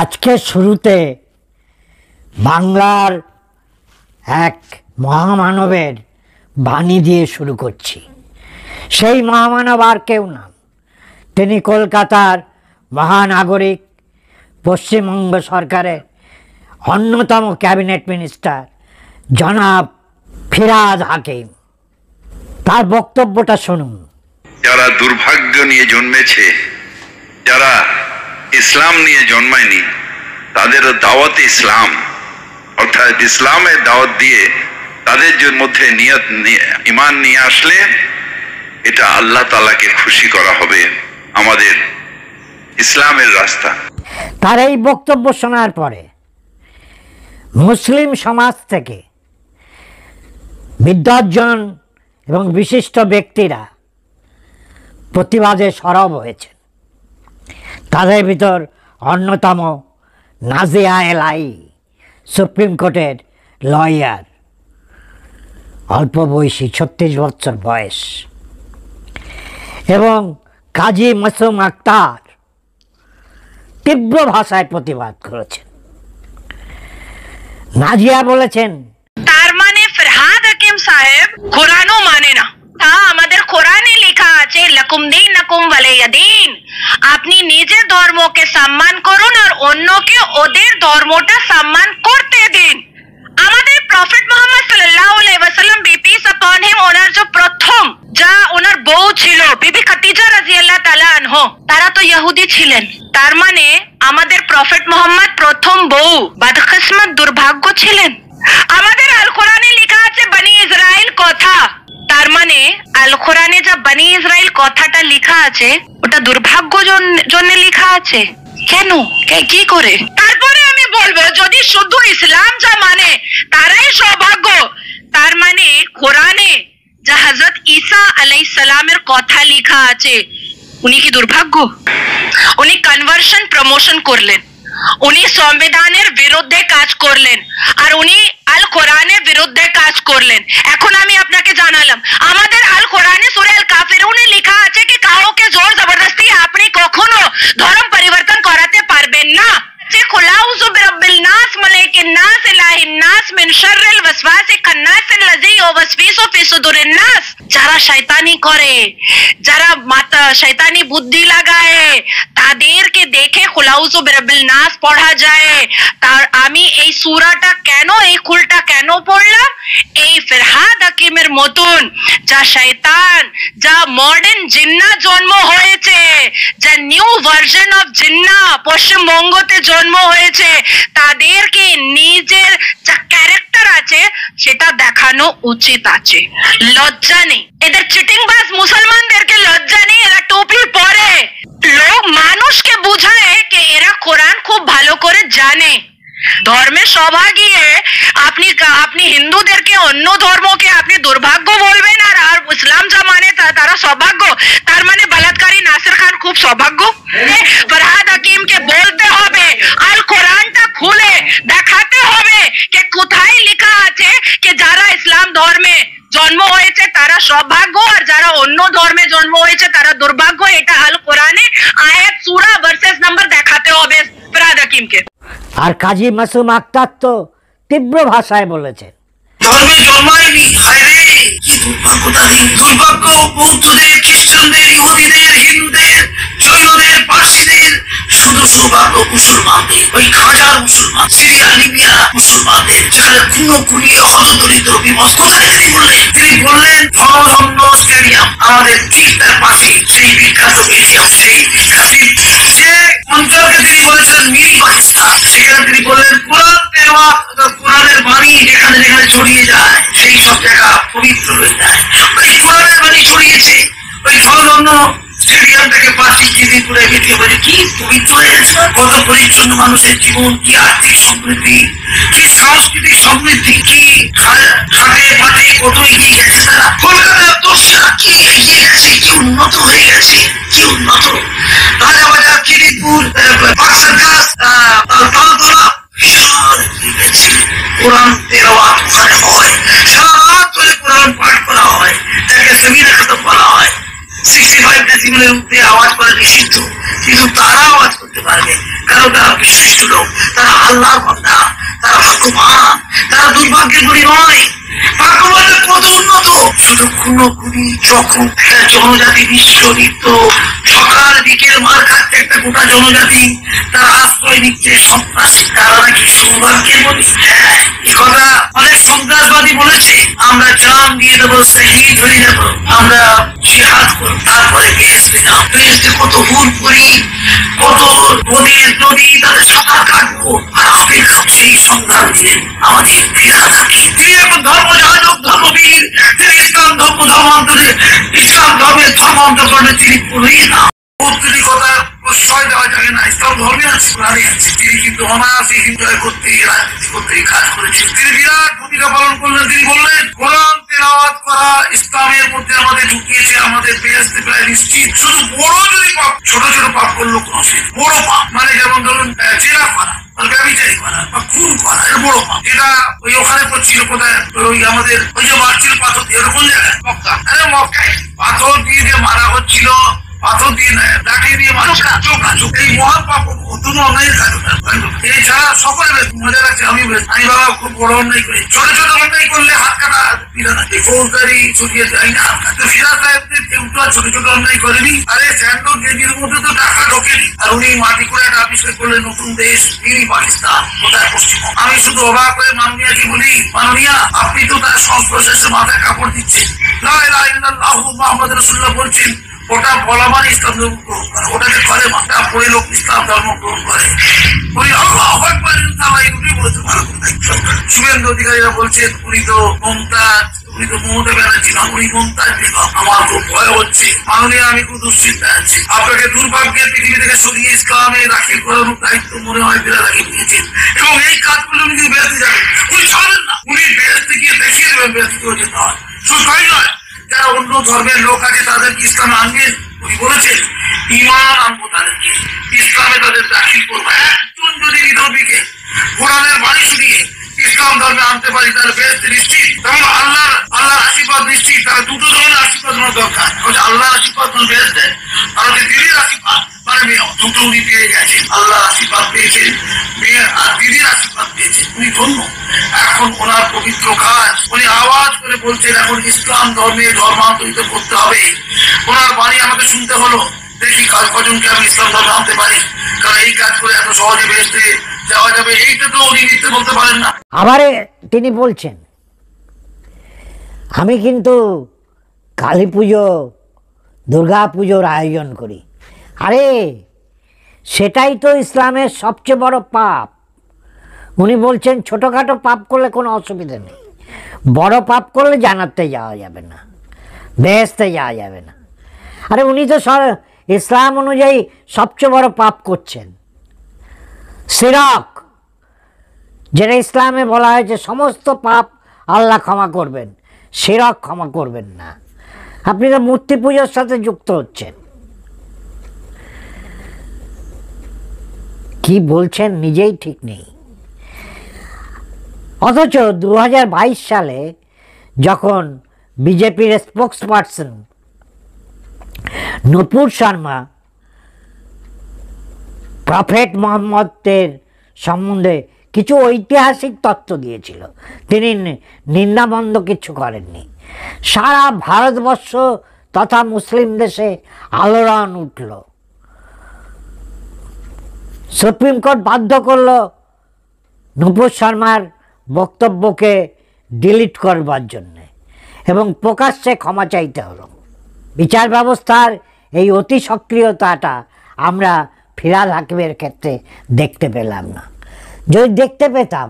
আজকে শুরুতে বাংলার এক মহামানবের বাণী দিয়ে শুরু করছি। সেই মহামানব আর কেউ না, তিনি কলকাতার মহানাগরিক, পশ্চিমবঙ্গ সরকারের অন্যতম ক্যাবিনেট মিনিস্টার জনাব ফিরহাদ হাকিম। তার বক্তব্যটা শুনুন। যারা দুর্ভাগ্য নিয়ে জন্মেছে, যারা ইসলাম নিয়ে জন্মায়নি, তাদের দাওয়াত ইসলাম অর্থাৎ ইসলামের দাওয়াত দিয়ে তাদের মধ্যে নিয়ত ঈমান নিয়ে আসলে এটা আল্লাহ তাআলাকে খুশি করা হবে, আমাদের ইসলামের রাস্তা। তার এই বক্তব্য শোনার পরে মুসলিম সমাজ থেকে বিদ্বজ্জন এবং বিশিষ্ট ব্যক্তিরা প্রতিবাদে সরব হয়েছে। তাদের ভিতর অন্যতম নাজিয়া এলাই, সুপ্রিম কোর্টের লয়ার, অল্প বয়সী, 36 বছর বয়স, এবং কাজী মাসুম আক্তার তীব্র ভাষায় প্রতিবাদ করেছেন। নাজিয়া বলেছেন, তার মানে ফিরহাদ হাকিম সাহেব কোরআনও মানে না। আমাদের কোরআনে লেখা আছে লাকুম দীনুকুম ওয়ালিয়া দীন, আপনি নিজের ধর্মকে সম্মান করুন আর অন্যকে ওদের ধর্মটা সম্মান করতে দিন। আমাদের প্রফেট মুহাম্মদ সাল্লাল্লাহু আলাইহি ওয়াসাল্লাম পিস আপন হিম, ওনার যে প্রথম যা ওনার বউ ছিল বিবি খাদিজা রাদিয়াল্লাহু তাআলা আনহা, তারা তো ইহুদি ছিলেন। তার মানে আমাদের প্রফেট মুহাম্মদ প্রথম বউ বদকিসমত, দুর্ভাগ্য ছিলেন। আমাদের আল কোরআনে লেখা আছে বনি ইসরাইল কথা, তার মানে আল কোরআনে যা বনি ইসরাইল কথাটা লেখা আছে ওটা দুর্ভাগ্য জন্য লেখা আছে। কেন, কি করে? তারপরে আমি বলবো যদি শুধু ইসলাম যা মানে তারাই সৌভাগ্য, তার মানে কোরআনে যা হযরত ঈসা আলাইহিস সালামের কথা লেখা আছে উনি কি দুর্ভাগ্য? উনি কনভার্সন প্রমোশন করলেন, উনি সংবিধানের বিরুদ্ধে কাজ করলেন, আর উনি আল কোরআনের বিরুদ্ধে কাজ করলেন। এখন আমি আপনাকে জানালাম আমাদের আল কোরআনে সূরা আল কাফিরুনে লেখা আছে কি কাউকে জোর জবরদস্তি আপনি কখনো ধর্ম পরিবর্তন করাতে পারবেন না। কুল আউযু বিরাব্বিল নাস মালিকিন নাস ইলাহিন নাস মিন শাররিল ওয়াসওয়াসিল খান্নাস আল্লাযী ইউওয়াসওয়িসু ফি সুদুরিন নাস। যারা শয়তানি করে, যারা মাথা শয়তানি বুদ্ধি লাগায়, তাদেরকে দেখে কুল আউযু বিরাব্বিল নাস পড়া যায়। তার আমি এই সূরাটা কেন, এই কুলটা কেন পড়লাম? এই ফিরহাদ হাকিমের মতন যা শয়তান, যা মডার্ন জিন্নাহ জন্ম হয়েছে, যা নিউ ভার্সন অফ জিন্নাহ পশ্চিমবঙ্গতে জন্ম হয়েছে, তাদেরকে নিজের যা ক্যারেক্টার আছে সেটা দেখানো উচিত আছে। লজ্জা নেই এদের, চিটিংবাজ মুসলমানদেরকে লজ্জা নেই। এরা টুপি পরে, লোক মানুষকে বুঝায় যে এরা কোরআন খুব ভালো করে জানে। ধর্মের সভা গিয়ে আপনি হিন্দুদেরকে, অন্য ধর্মকে আপনি দুর্ভাগ্য বলবেন, আর ইসলাম যা মানে তারা সৌভাগ্য। তার মানে বলাৎকারী নাসির খান খুব সৌভাগ্য? ফিরহাদ হাকিমকে বলতে হবে, আল কোরআনটা খুলে দেখাতে হবে যে কোথায় লেখা আছে যে যারা ইসলাম ধর্মে জন্ম হয়েছে তারা সৌভাগ্য, আর যারা অন্য ধর্মে জন্ম হয়েছে তারা দুর্ভাগ্য। এটা আল কোরআনে আয়াত, সূরা, ভার্সেস নাম্বার দেখাতে হবে ফিরহাদ হাকিমকে। আর কাজী মাসুম আক্তার তো তীব্র ভাষায় বলেছেন, ধর্মে জন্মায়নি, হায়রে কি দুর্ভাগ্য তাদের। দুর্ভাগ্য বৌদ্ধদের, খ্রিস্টানদের, ইহুদিদের, হিন্দুদের, জৈনদের, পার্সিদের, শুধু সৌভাগ্য মুসলমানদের, ওই হাজার মুসলমান, সিরিয়া, লিবিয়া মুসলমানদের, যেখানে খুন খুনিয়ে হতদরিদ্র বিমত। কোথায় তিনি বললেন ধর্মধন্য স্টেডিয়াম, আমাদের ঠিক তার পাশে সেই বিখ্যাত স্টেডিয়াম, সেই বিখ্যাত যে অঞ্চলকে তিনি বলেছেন মিনি পাকিস্তান। সেখানে তিনি বললেন কোরআন তেলাওয়াত, কোরআনের বাণী যেখানে যেখানে ছড়িয়ে যায় সেই সব জায়গা পবিত্র হয়ে যায়। ওই কোরআনের বাণী ছড়িয়েছে, ওই ধর্মধন্য স্টেডিয়ামটাকে প্লাস্টিক দিয়ে পুরো গেছে, বলে কি পবিত্র হয়ে গেছে। কত পরিচ্ছন্ন মানুষের জীবন, কি আর্থিক সমৃদ্ধি, কি সাংস্কৃতিক সমৃদ্ধি, কি খাটে পাটে কত এগিয়ে গেছে তারা। কলকাতার দোষরা কি এগিয়ে গেছে, কি উন্নত হয়ে গেছে, কি উন্নত। রাজাবাজার, কিরিতপুর, বাক্সারগাছ, তালতলা বিশাল গেছে। কোরআন তেলাওয়াত ওখানে হয়, সারা রাত ধরে কোরআন পাঠ করা হয়, তাকে সেমিনার খতম বলা হয়। 65 ডেসিবেলের উপরে আওয়াজ করা নিষিদ্ধ, কিন্তু তারা আওয়াজ করতে পারবে, কারণ তারা বিশিষ্ট লোক, তারা আল্লাহর বান্দা, তারা ভাগ্যবান, তারা দুর্ভাগ্যগুলি নয়। ভাগ্যবানের কত উন্নত, শুধু খুনোখুনি যখন একটা জনজাতি বিশ্বরিত সকাল বিকেল মার খাচ্ছে একটা গোটা জনজাতি, তারা আশ্রয় নিচ্ছে সন্ত্রাসী, তারা নাকি সৌভাগ্যের বলি। হ্যাঁ, এই কথা অনেক সন্ত্রাসবাদী বলেছে, আমরা জান দিয়ে দেবো, শহীদ হয়ে যাবো, আমরা জিহাদ করব, তারপরে বেহেশতে যাও। বেহেশতে কত হুর করি, কত নদীর নদী তাদের সাঁতার কাটবো, আর আপনি সেই সংগ্রাম দিলেন আমাদের ফেরা থাকে। তিনি এখন ধর্ম যাজক, ধর্মবীর, তিনি ইসলাম ধর্ম ধর্মান্তরে, ইসলাম ধর্মের ধর্মান্তরণে তিনি পুরোই না। প্রতিটি কথা প্রশ্রয় দেওয়া যাবে না, ইসলাম ধর্মে আছে, কোরআনে আছে। তিনি কিন্তু অনায়াসে হিন্দুয় করতে রাজনীতি করতে কাজ করেছেন। তিনি বিরাট ভূমিকা পালন করলেন। তিনি বললেন কোরআন তেলাওয়াত করা ইসলামের মধ্যে আমাদের ঢুকিয়েছে, আমাদের বেহেশতে প্রায় নিশ্চিত। শুধু বড় যদি পাপ, ছোট ছোট পাপ করলো কোনো সে বড় পাপ, মানে যেমন ধরুন জেনা করা, ব্যবচারী করা বা খুন করা, এটা বড় পাপ। এটা ওই ওখানে করছিল কোথায়, ওই আমাদের ওই যে মারছিল পাথর দিয়ে, এরকম জায়গায় মক্কা, আরে মক্কায় পাথর দিয়ে যে মারা হচ্ছিল, পাথর দিয়ে লাঠি দিয়ে মারছিল, এই মহান পাপ, কোনো অন্যায় কাজ। এছাড়া সকলে মজা লাগছে, আমি বাবা খুব বড় অন্যায় করি, ছোট ছোট অন্যায় করলে হাত কাটা পিরানা, ফৌজদারি ছড়িয়ে যায় না। ফিরা সাহেবদের কেউ তো ছোট ছোট অন্যায় করেনি। আরে স্যান্ডো গেঞ্জির মধ্যে তো টাকা ঢোকেনি, আর উনি মাটি করে একটা আবিষ্কার করলেন নতুন দেশ, তিনি পাকিস্তান, কোথায় পশ্চিমবঙ্গ। আমি শুধু অবাক হয়ে মাননীয়াকে বলি, মাননীয়া আপনি তো তার সংস্পর্শে মাথায় কাপড় দিচ্ছেন, লা ইলাহা ইল্লাল্লাহু মুহাম্মাদুর রাসূলুল্লাহ বলছেন, ওটা বলা মানে ইসলাম ধর্ম গ্রহণ করে, ওটাকে করে মাথা পড়ে লোক ইসলাম ধর্ম গ্রহণ করে। উনি আল্লাহু আকবার এই বলতে পারবেন। শুভেন্দু অধিকারীরা বলছেন উনি তো মমতাজ, উনি তো মমতা ব্যানার্জি নন, উনি মমতাজ বেগম। আমার খুব ভয় হচ্ছে মাননীয়, আমি খুব দুশ্চিন্তা আছি। আপনাকে দুর্ভাগ্যের পৃথিবী থেকে সরিয়ে ইসলামে দাখিল করানোর দায়িত্ব মনে হয় বেলা রাখি নিয়েছেন, এবং এই কাজগুলো উনি যদি বেরোতে যাবেন, উনি ছাড়বেন না, উনি বেরোতে গিয়ে দেখিয়ে দেবেন বেরোতে যেতে হয়। শুধু তাই নয়, যারা অন্য ধর্মের লোক আছে তাদেরকে ইসলামে আনবেন, উনি বলেছেন ঈমান আনবো তাদেরকে, ইসলামে তাদের দাখিল করবো। একজন যদি হৃদয়কে কোরআনের বাণী শুনিয়ে ইসলাম ধর্মে আনতে পারি, তাহলে বেহেশতে নিশ্চিত, এবং আল্লাহর আশীর্বাদ নিশ্চিত। তাহলে দুটো ধরনের আশীর্বাদ আমার দরকার, আল্লাহর আশীর্বাদ বেহেশতে, আর দিদির আশীর্বাদ, মানে মেয়ে দুটো উনি পেয়ে গেছেন। আল্লাহর আশীর্বাদ পেয়েছেন মেয়ে, আর দিদির আশীর্বাদ পেয়েছেন, উনি ধন্য। এখন ওনার পবিত্র কাজ, উনি আওয়াজ করে বলছেন এখন ইসলাম ধর্মে ধর্মান্তরিত করতে হবে। ওনার বাণী আমাকে শুনতে হলো, দেখি কাল কজনকে আমি ইসলাম ধর্মে আনতে পারি, কারণ এই কাজ করে এত সহজে বেহেশতে যাওয়া যাবে, এইটা তো উনি মিথ্যে বলতে পারেন না। আবার তিনি বলছেন আমি কিন্তু কালী পুজো, দুর্গা পুজোর আয়োজন করি। আরে সেটাই তো ইসলামের সবচেয়ে বড় পাপ। উনি বলছেন ছোটোখাটো পাপ করলে কোনো অসুবিধা নেই, বড় পাপ করলে জান্নাতে যাওয়া যাবে না, বেহেশতে যাওয়া যাবে না। আরে উনি তো ইসলাম অনুযায়ী সবচেয়ে বড় পাপ করছেন, শিরক, যেটা ইসলামে বলা হয়েছে সমস্ত পাপ আল্লাহ ক্ষমা করবেন, শিরক ক্ষমা করবেন না। আপনি তো মূর্তি পুজোর সাথে যুক্ত হচ্ছেন। কি বলছেন নিজেই ঠিক নেই। অথচ 2022 সালে যখন বিজেপির স্পোক্স পার্সন নূপুর শর্মা প্রফেট মোহাম্মদের সম্বন্ধে কিছু ঐতিহাসিক তথ্য দিয়েছিল, তিনি নিন্দাবন্ধ কিছু করেননি। সারা ভারতবর্ষ তথা মুসলিম দেশে আলোড়ন উঠল। সুপ্রিম কোর্ট বাধ্য করল নূপুর শর্মার বক্তব্যকে ডিলিট করবার জন্যে, এবং প্রকাশ্যে ক্ষমা চাইতে হলো। বিচার ব্যবস্থার এই অতি সক্রিয়তাটা আমরা ফিরহাদ হাকিমের ক্ষেত্রে দেখতে পেলাম না। যদি দেখতে পেতাম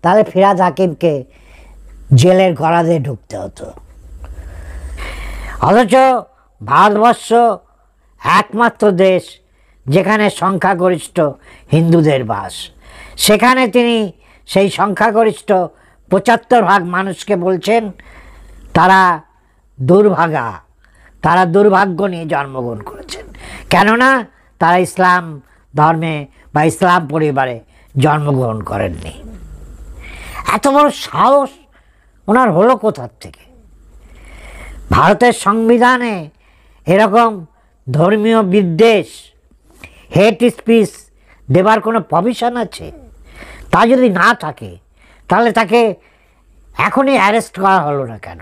তাহলে ফিরহাদ হাকিমকে জেলের গড়াতে ঢুকতে হতো। অথচ ভারতবর্ষ একমাত্র দেশ যেখানে সংখ্যাগরিষ্ঠ হিন্দুদের বাস, সেখানে তিনি সেই সংখ্যাগরিষ্ঠ 75% মানুষকে বলছেন তারা দুর্ভাগা, তারা দুর্ভাগ্য নিয়ে জন্মগ্রহণ করেছেন, কেননা তারা ইসলাম ধর্মে বা ইসলাম পরিবারে জন্মগ্রহণ করেননি। এত বড় সাহস ওনার হলো কোথার থেকে? ভারতের সংবিধানে এরকম ধর্মীয় বিদ্বেষ, হেট স্পিচ দেবার কোনো প্রভিশন আছে? তা যদি না থাকে তাহলে তাকে এখনই অ্যারেস্ট করা হলো না কেন?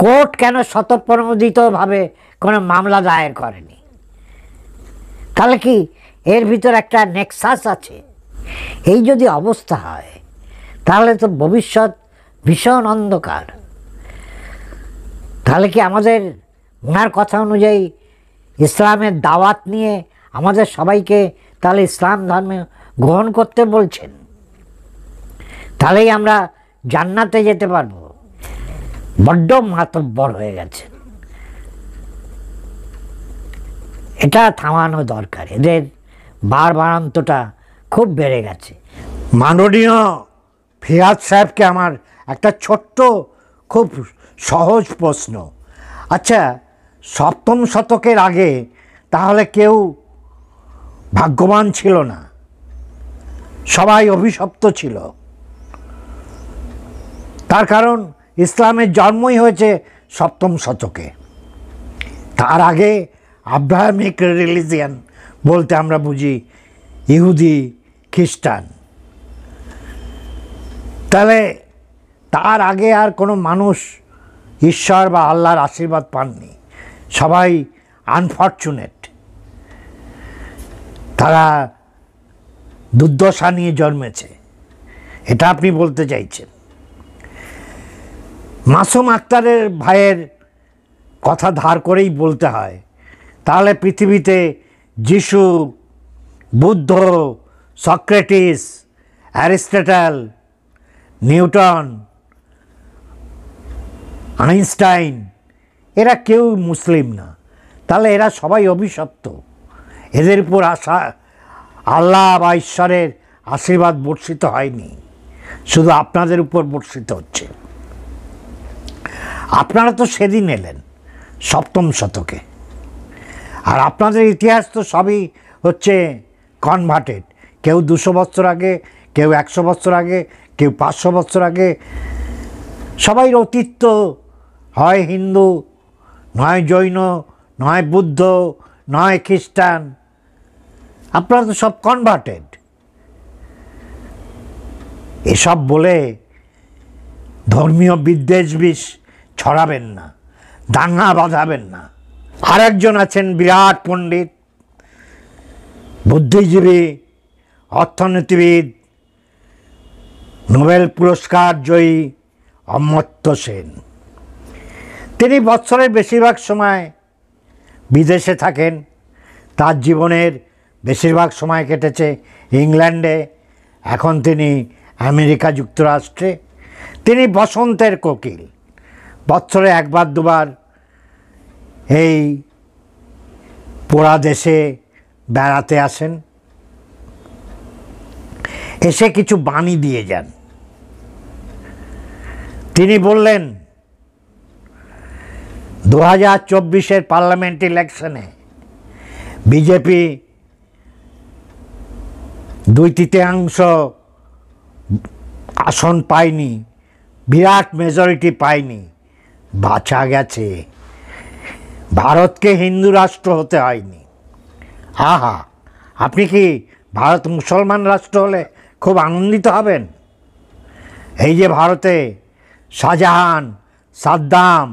কোর্ট কেন স্বতঃপ্রণোদিতভাবে কোনো মামলা দায়ের করেনি? তাহলে কি এর ভিতর একটা নেক্সাস আছে? এই যদি অবস্থা হয় তাহলে তো ভবিষ্যৎ ভীষণ অন্ধকার। তাহলে কি আমাদের ওনার কথা অনুযায়ী ইসলামের দাওয়াত নিয়ে আমাদের সবাইকে তাহলে ইসলাম ধর্মে গ্রহণ করতে বলছেন? তাহলেই আমরা জান্নাতে যেতে পারবো? বড্ড মাতব্বর হয়ে গেছে, এটা থামানো দরকার। এদের বাড়বাড়ন্তটা খুব বেড়ে গেছে। মাননীয় ফিয়াদ সাহেবকে আমার একটা ছোট্ট খুব সহজ প্রশ্ন। আচ্ছা, সপ্তম শতকের আগে তাহলে কেউ ভাগ্যবান ছিল না, সবাই অভিশপ্ত ছিল। তার কারণ ইসলামের জন্মই হয়েছে সপ্তম শতকে। তার আগে আব্রাহামিক রিলিজিয়ান বলতে আমরা বুঝি ইহুদি, খ্রিস্টান। তাহলে তার আগে আর কোনো মানুষ ঈশ্বর বা আল্লাহর আশীর্বাদ পাননি, সবাই আনফর্চুনেট। তারা দুর্দশা নিয়ে জন্মেছে, এটা আপনি বলতে চাইছেন। মাসুম আক্তারের ভাইয়ের কথা ধার করেই বলতে হয়, তাহলে পৃথিবীতে যিশু, Buddha, Socrates, Aristotle, Newton, Einstein এরা কেউ মুসলিম না। তাহলে এরা সবাই অভিশপ্ত। এদের উপর আল্লাহ বা ঈশ্বরের আশীর্বাদ বর্ষিত হয়নি, শুধু আপনাদের উপর বর্ষিত হচ্ছে। আপনারা তো সেদিন এলেন সপ্তম শতকে, আর আপনাদের ইতিহাস তো সবই হচ্ছে কনভার্টেড। কেউ 200 বছর আগে, কেউ 100 বছর আগে, কেউ 500 বছর আগে। সবাই অতীত তো হয় হিন্দু, নয় জৈন, নয় বুদ্ধ, নয় খ্রিস্টান। আপনারা তো সব কনভার্টেড। এসব বলে ধর্মীয় বিদ্বেষ বিষ ছড়াবেন না, দাঙ্গা বাঁধাবেন না। আরেকজন আছেন বিরাট পণ্ডিত, বুদ্ধিজীবী, অর্থনীতিবিদ, নোবেল পুরস্কার জয়ী অমর্ত্য সেন। তিনি বৎসরের বেশিরভাগ সময় বিদেশে থাকেন। তার জীবনের বেশিরভাগ সময় কেটেছে ইংল্যান্ডে, এখন তিনি আমেরিকা যুক্তরাষ্ট্রে। তিনি বসন্তের কোকিল, বৎসরে একবার দুবার এই পোড়া দেশে বেড়াতে আসেন, এসে কিছু বাণী দিয়ে যান। তিনি বললেন 2024 পার্লামেন্ট ইলেকশনে বিজেপি 2/3 আসন পায়নি, বিরাট মেজরিটি পায়নি, বাঁচা গেছে। ভারতকে হিন্দু রাষ্ট্র হতে হয়নি। আহা, আপনি কি ভারত মুসলমান রাষ্ট্র হলে খুব আনন্দিত হবেন? এই যে ভারতে শাহজাহান, সাদ্দাম,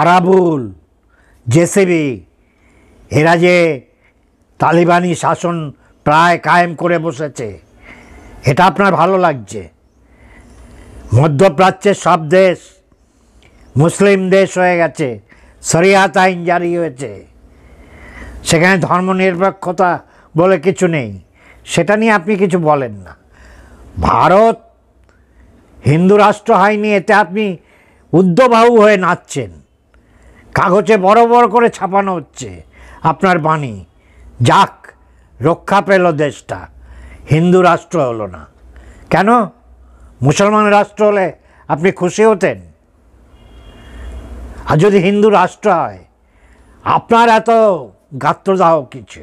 আরাবুল, জেসিবি এরা যে তালিবানি শাসন প্রায় কায়েম করে বসেছে, এটা আপনার ভালো লাগছে? মধ্যপ্রাচ্যের সব দেশ মুসলিম দেশ হয়ে গেছে, শরিয়াত আইন জারি হয়েছে, সেখানে ধর্মনিরপেক্ষতা বলে কিছু নেই, সেটা নিয়ে আপনি কিছু বলেন না। ভারত হিন্দু রাষ্ট্র হয়নি, এতে আপনি উদ্ধবাহু হয়ে নাচছেন। কাগজে বড় বড় করে ছাপানো হচ্ছে আপনার বাণী, যাক রক্ষা পেল দেশটা, হিন্দু রাষ্ট্র হলো না। কেন? মুসলমান রাষ্ট্র হলে আপনি খুশি হতেন? আর যদি হিন্দু রাষ্ট্র হয়, আপনার এত গাত্রদাহ কিছু?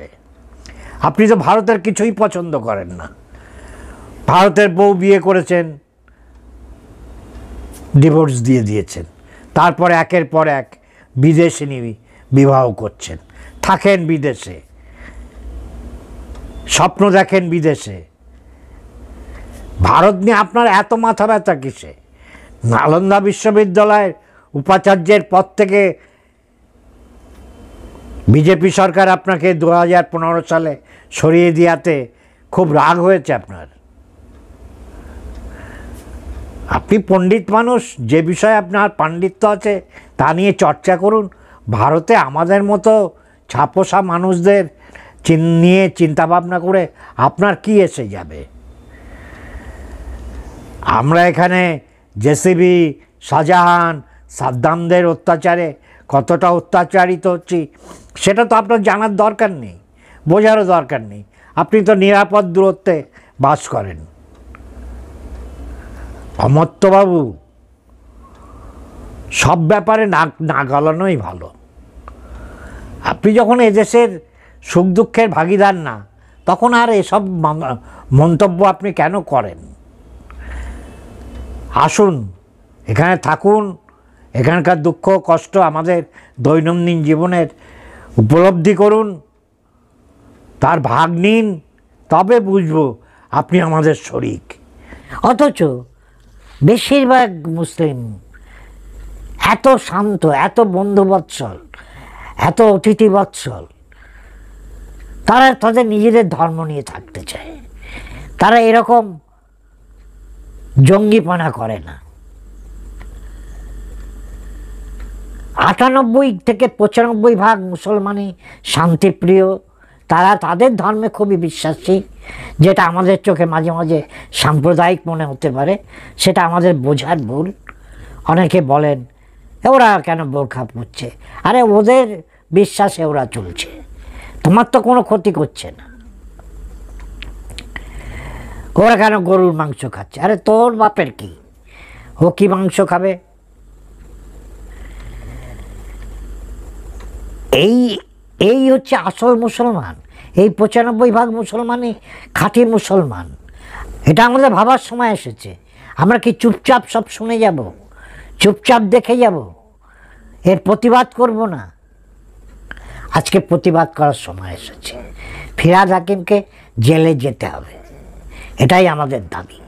আপনি তো ভারতের কিছুই পছন্দ করেন না। ভারতের বউ বিয়ে করেছেন, ডিভোর্স দিয়ে দিয়েছেন, তারপরে একের পর এক বিদেশিনী বিবাহ করছেন, থাকেন বিদেশে। স্বপ্ন দেখেন বিদেশে। ভারত নিয়ে আপনার এত মাথা ব্যথা কিসে? নালন্দা বিশ্ববিদ্যালয়ের উপাচার্যের পদ থেকে বিজেপি সরকার আপনাকে 2015 সালে সরিয়ে দেওয়াতে খুব রাগ হয়েছে আপনার। আপনি পণ্ডিত মানুষ, যে বিষয়ে আপনার পাণ্ডিত্য আছে তা নিয়ে চর্চা করুন। ভারতে আমাদের মতো ছাপোষা মানুষদের নিয়ে চিন্তাভাবনা করে আপনার কি এসে যাবে? আমরা এখানে জেসিবি, শাহজাহান, সাদ্দামদের অত্যাচারে কতটা অত্যাচারিত হচ্ছি সেটা তো আপনার জানার দরকার নেই, বোঝারও দরকার নেই। আপনি তো নিরাপদ দূরত্বে বাস করেন। অমর্ত্যবাবু, সব ব্যাপারে না গলানোই ভালো। আপনি যখন এদেশের সুখ দুঃখের ভাগিদার না, তখন আর এসব মন্তব্য আপনি কেন করেন? আসুন, এখানে থাকুন, এখানকার দুঃখ কষ্ট আমাদের দৈনন্দিন জীবনের উপলব্ধি করুন, তার ভাগ নিন, তবে বুঝবো আপনি আমাদের শরিক। অথচ বেশিরভাগ মুসলিম এত শান্ত, এত বন্ধুবৎসল, এত অতিথিবৎসল, তারা তাদের নিজেদের ধর্ম নিয়ে থাকতে চায়। তারা এরকম জঙ্গিপনা করে না। 98 থেকে 95% মুসলমানই শান্তিপ্রিয়। তারা তাদের ধর্মে খুবই বিশ্বাসী, যেটা আমাদের চোখে মাঝে মাঝে সাম্প্রদায়িক মনে হতে পারে, সেটা আমাদের বোঝার ভুল। অনেকে বলেন ওরা কেন বোরখা পরছে, আরে ওদের বিশ্বাসে ওরা চলছে, তোমার তো কোনো ক্ষতি করছে না। ওরা কেন গরুর মাংস খাচ্ছে, আরে তোর বাপের কি, ও কি মাংস খাবে? এই হচ্ছে আসল মুসলমান। এই 95% মুসলমানই খাঁটি মুসলমান। এটা আমাদের ভাবার সময় এসেছে। আমরা কি চুপচাপ সব শুনে যাব, চুপচাপ দেখে যাব, এর প্রতিবাদ করব না? আজকে প্রতিবাদ করার সময় এসেছে। ফিরহাদ হাকিমকে জেলে যেতে হবে, এটাই আমাদের দাবি।